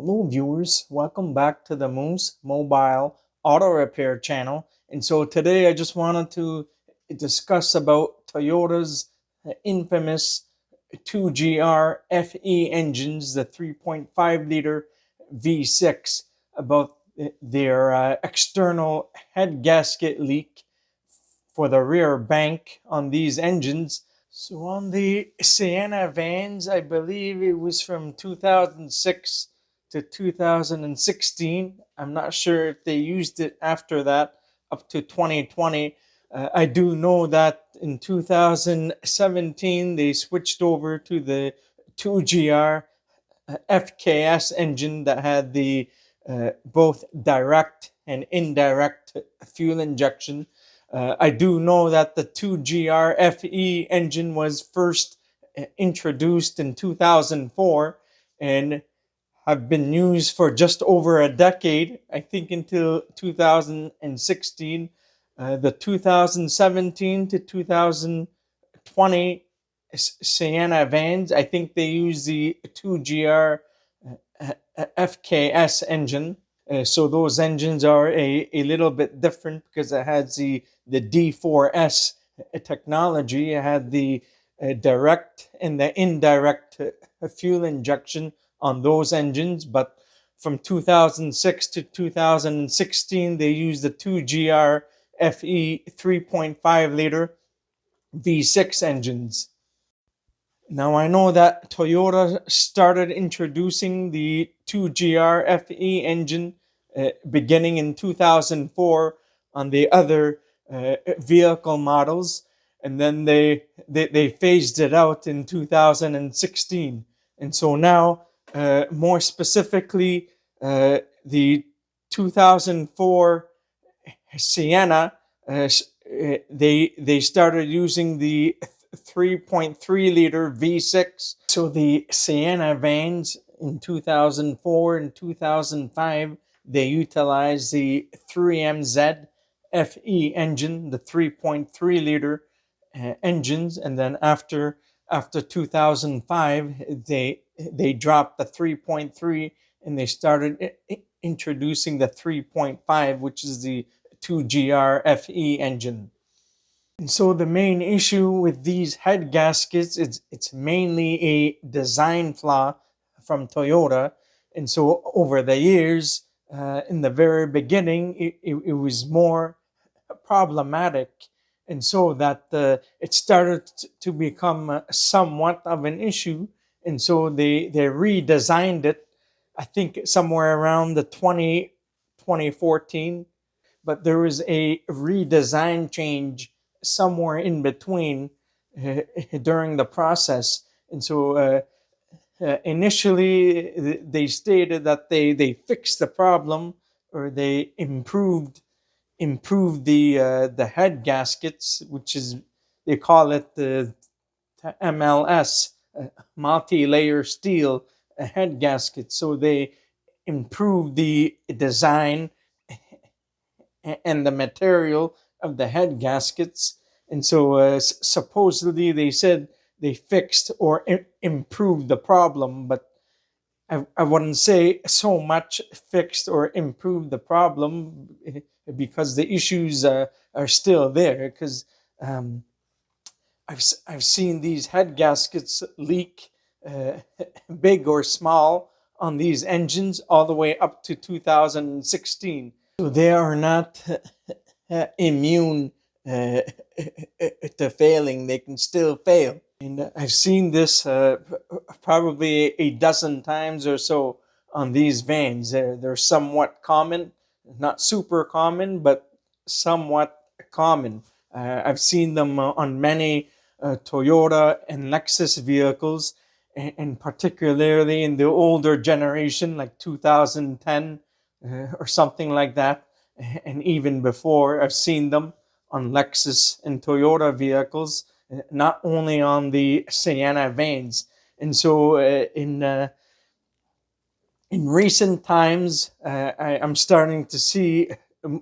Hello viewers, welcome back to the Moose Mobile Auto Repair channel. And so today I just wanted to discuss about Toyota's infamous 2GR-FE engines, the 3.5 liter V6, about their external head gasket leak for the rear bank on these engines. So on the Sienna vans, I believe it was from 2006 to 2016. I'm not sure if they used it after that up to 2020. I do know that in 2017 they switched over to the 2GR FKS engine that had the both direct and indirect fuel injection. I do know that the 2GR-FE engine was first introduced in 2004 and have been used for just over a decade, I think until 2016. The 2017 to 2020 Sienna vans, I think they use the 2GR FKS engine. So those engines are a little bit different because it has the D4S technology. It had the direct and the indirect fuel injection on those engines. But from 2006 to 2016, they used the 2GR FE 3.5 liter V6 engines. Now I know that Toyota started introducing the 2GR-FE engine beginning in 2004 on the other vehicle models, and then they phased it out in 2016. And so now, more specifically, the 2004 Sienna, they started using the 3.3 liter V6. So the Sienna vans in 2004 and 2005, they utilized the 3MZ FE engine, the 3.3 liter engines, and then after 2005, they dropped the 3.3 and they started introducing the 3.5, which is the 2GR-FE engine. And so the main issue with these head gaskets is it's mainly a design flaw from Toyota. And so over the years, in the very beginning, it was more problematic. And so that it started to become somewhat of an issue. And so they redesigned it, I think somewhere around the 2014, but there was a redesign change somewhere in between during the process. And so initially they stated that they fixed the problem, or they improved the head gaskets, which is, they call it the MLS, multi-layer steel head gasket. So they improved the design and the material of the head gaskets. And so supposedly they said they fixed or improved the problem, but I wouldn't say so much fixed or improved the problem, because the issues are still there. Because I've seen these head gaskets leak, big or small, on these engines all the way up to 2016. So they are not immune to failing. They can still fail. And I've seen this probably a dozen times or so on these vans. They're somewhat common, not super common, but somewhat common. I've seen them on many Toyota and Lexus vehicles, and particularly in the older generation, like 2010 or something like that. And even before, I've seen them on Lexus and Toyota vehicles, not only on the Sienna vans. And so in recent times, I'm starting to see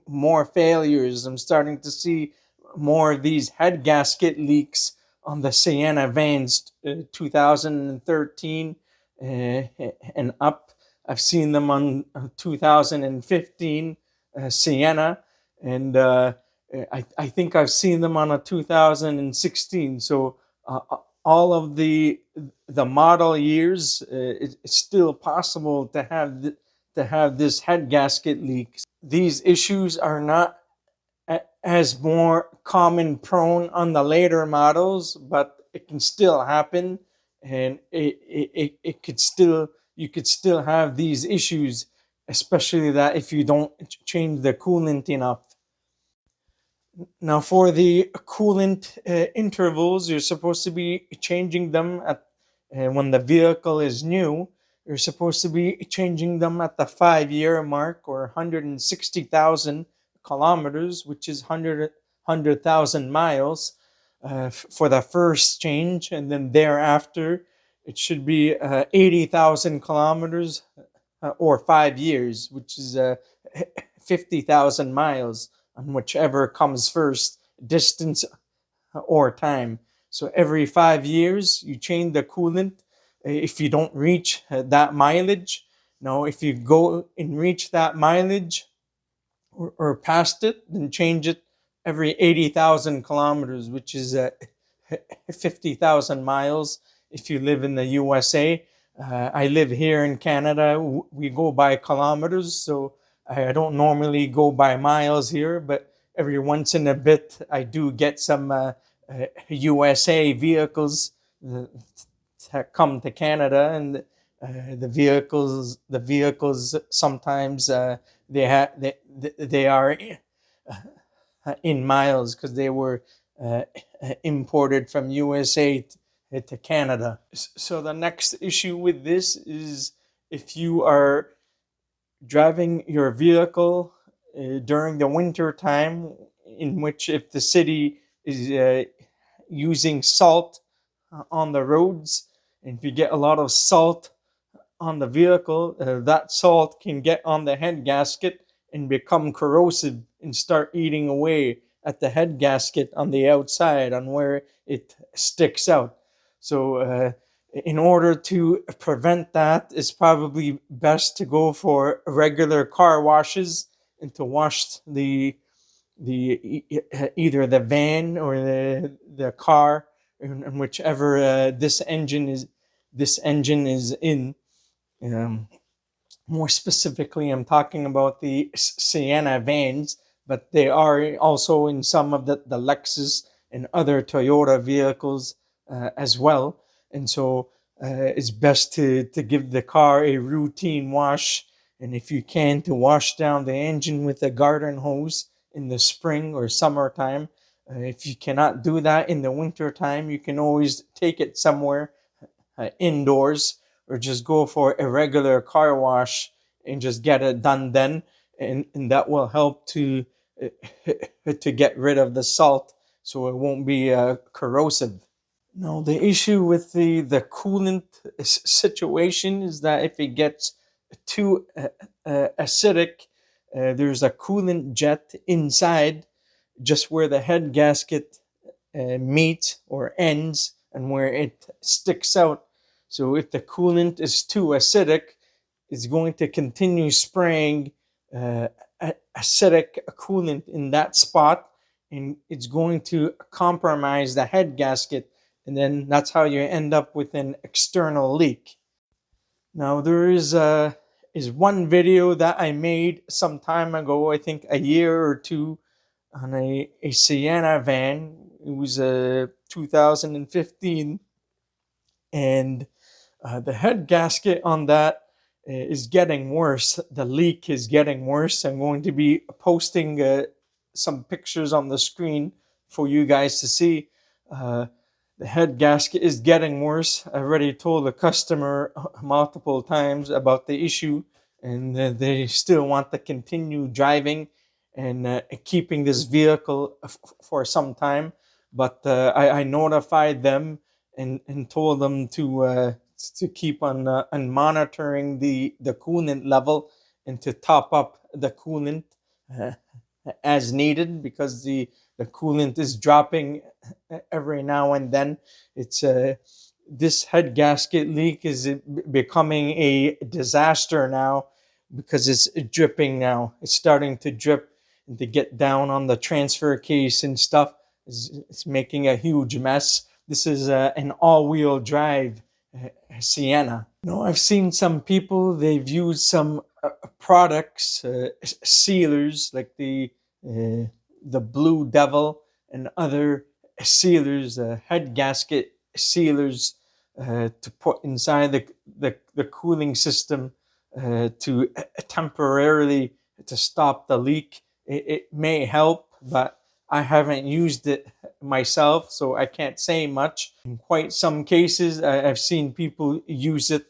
more failures. I'm starting to see more of these head gasket leaks on the Sienna vans, 2013 and up. I've seen them on 2015 Sienna, and I think I've seen them on a 2016. So all of the model years, it's still possible to have this head gasket leak. These issues are not as more common prone on the later models, but it can still happen, and it could still, you could still have these issues, especially that if you don't change the coolant enough. Now, for the coolant intervals, you're supposed to be changing them at when the vehicle is new. You're supposed to be changing them at the 5 year mark, or 160,000 kilometers, which is 100,000 miles for the first change, and then thereafter it should be 80,000 kilometers or 5 years, which is 50,000 miles, on whichever comes first, distance or time. So every 5 years, you change the coolant if you don't reach that mileage. Now, if you go and reach that mileage or past it, then change it every 80,000 kilometers, which is 50,000 miles if you live in the USA. I live here in Canada. We go by kilometers, so I don't normally go by miles here, but every once in a bit, I do get some USA vehicles that come to Canada, and the vehicles sometimes they are in miles because they were uh, imported from USA to Canada. So the next issue with this is if you are driving your vehicle during the winter time, in which if the city is using salt on the roads, and if you get a lot of salt on the vehicle, that salt can get on the head gasket and become corrosive and start eating away at the head gasket on the outside, on where it sticks out. So in order to prevent that, it's probably best to go for regular car washes and to wash the either the van or the car, and whichever this engine is in. Um, More specifically, I'm talking about the Sienna vans, but they are also in some of the Lexus and other Toyota vehicles as well. And so it's best to give the car a routine wash. And if you can, to wash down the engine with a garden hose in the spring or summertime. If you cannot do that in the winter time, you can always take it somewhere indoors, or just go for a regular car wash and just get it done then, and that will help to get rid of the salt, so it won't be corrosive. Now, the issue with the coolant situation is that if it gets too acidic, there's a coolant jet inside, just where the head gasket meets or ends, and where it sticks out. So if the coolant is too acidic, it's going to continue spraying uh, acidic coolant in that spot, and it's going to compromise the head gasket, and then that's how you end up with an external leak. Now, there is one video that I made some time ago, I think a year or two, on a Sienna van. It was 2015, and the head gasket on that is getting worse. The leak is getting worse. I'm going to be posting some pictures on the screen for you guys to see. Uh, the head gasket is getting worse. I already told the customer multiple times about the issue, and they still want to continue driving and keeping this vehicle for some time. But I notified them and told them to keep on monitoring the coolant level, and to top up the coolant uh, as needed, because the coolant is dropping every now and then. It's this head gasket leak is becoming a disaster now because it's dripping now. It's starting to drip and to get down on the transfer case and stuff. It's making a huge mess. This is an all-wheel drive Sienna. I've seen some people, they've used some products, sealers like the Blue Devil and other sealers, head gasket sealers, to put inside the cooling system to temporarily to stop the leak. It may help, but I haven't used it myself, so I can't say much. In quite some cases, I've seen people use it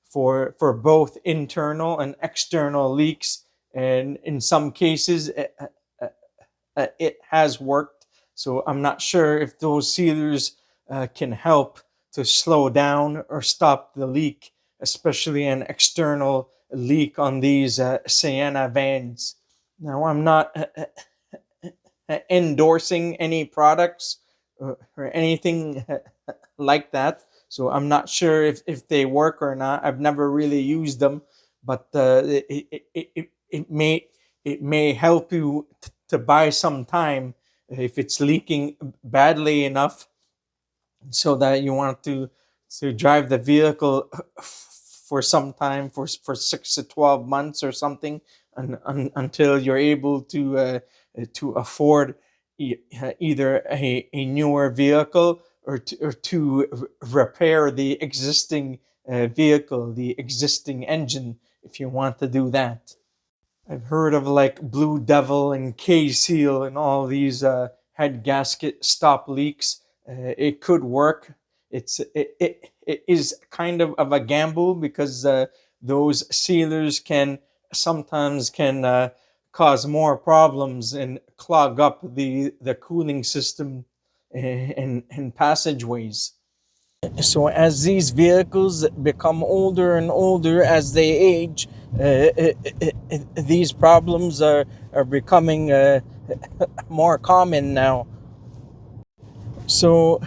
for both internal and external leaks, and in some cases, it has worked. So I'm not sure if those sealers can help to slow down or stop the leak, especially an external leak on these Sienna vans. Now, I'm not endorsing any products or anything like that, so I'm not sure if they work or not. I've never really used them, but it may help you to buy some time if it's leaking badly enough so that you want to drive the vehicle for some time, for 6 to 12 months or something, until you're able to afford either a newer vehicle or to repair the existing vehicle, the existing engine, if you want to do that. I've heard of like Blue Devil and K-Seal and all these head gasket stop leaks. It could work. It is kind of a gamble because those sealers can sometimes cause more problems and clog up the cooling system in passageways. So as these vehicles become older and older as they age, these problems are becoming more common now. So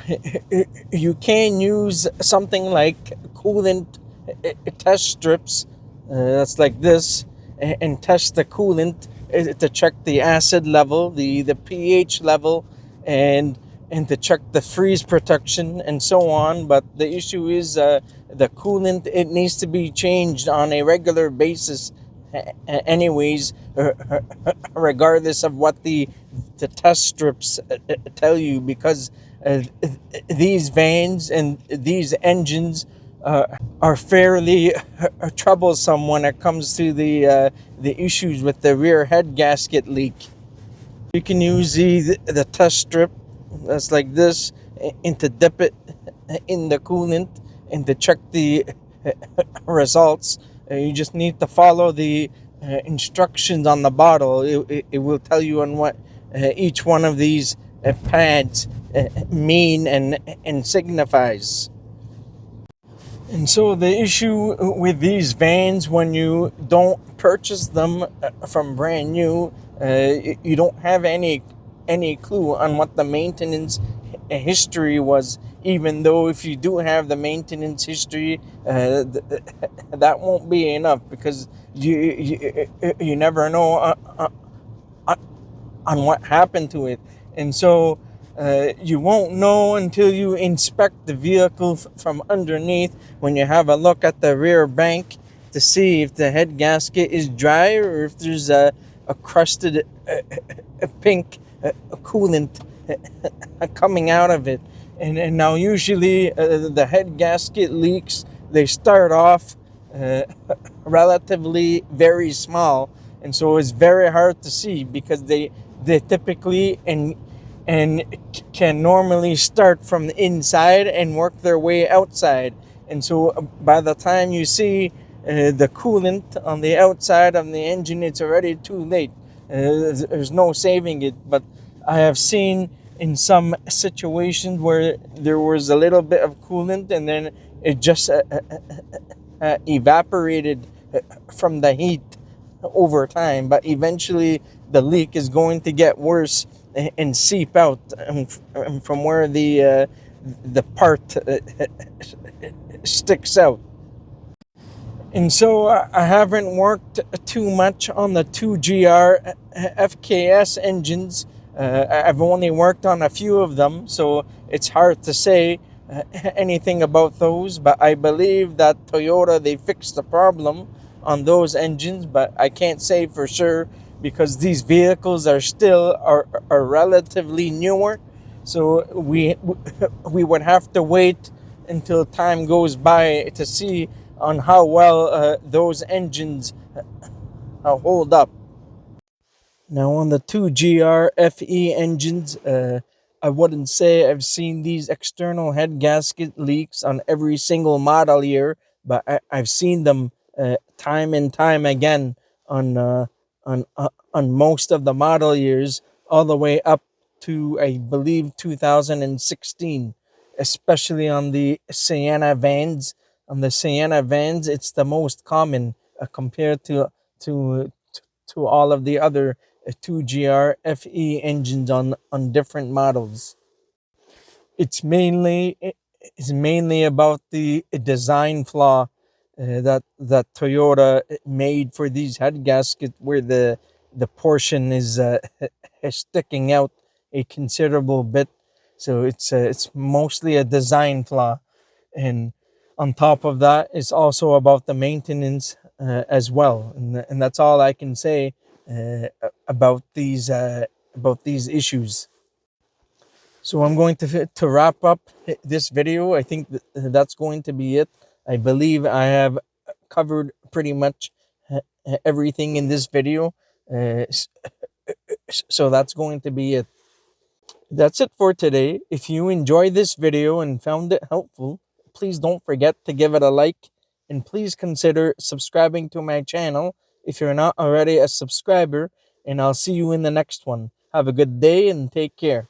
you can use something like coolant test strips, that's like this, and test the coolant to check the acid level, the pH level, and to check the freeze protection and so on. But the issue is the coolant, it needs to be changed on a regular basis anyways, regardless of what the test strips tell you, because these vans and these engines are fairly troublesome when it comes to the issues with the rear head gasket leak. You can use the test strip that's like this and to dip it in the coolant and to check the results. You just need to follow the instructions on the bottle. It will tell you on what each one of these pads mean and signifies. And so the issue with these vans, when you don't purchase them from brand new, you don't have any clue on what the maintenance history was. Even though if you do have the maintenance history, that won't be enough, because you never know on what happened to it. And so you won't know until you inspect the vehicle from underneath, when you have a look at the rear bank to see if the head gasket is dry or if there's a crusted pink coolant coming out of it. And now usually the head gasket leaks, they start off relatively very small, and so it's very hard to see, because they typically and can normally start from the inside and work their way outside. And so by the time you see the coolant on the outside of the engine, it's already too late. There's no saving it. But I have seen in some situations where there was a little bit of coolant and then it just evaporated from the heat over time, but eventually the leak is going to get worse and seep out from where the part sticks out. And so I haven't worked too much on the 2GR FKS engines. I've only worked on a few of them, so it's hard to say anything about those. But I believe that Toyota, they fixed the problem on those engines, but I can't say for sure because these vehicles are relatively newer. So we would have to wait until time goes by to see on how well those engines hold up. Now on the 2GR-FE engines, I wouldn't say I've seen these external head gasket leaks on every single model year, but I've seen them time and time again on on most of the model years, all the way up to I believe 2016, especially on the Sienna vans. On the Sienna vans, it's the most common compared to to all of the other 2GR-FE engines on different models. It's mainly about the design flaw that Toyota made for these head gaskets, where the portion is sticking out a considerable bit. So it's mostly a design flaw, and on top of that, it's also about the maintenance as well. And that's all I can say about these issues. So I'm going to wrap up this video. I think that's going to be it. I believe I have covered pretty much everything in this video. So that's going to be it. That's it for today. If you enjoyed this video and found it helpful, please don't forget to give it a like, and please consider subscribing to my channel if you're not already a subscriber, and I'll see you in the next one. Have a good day and take care.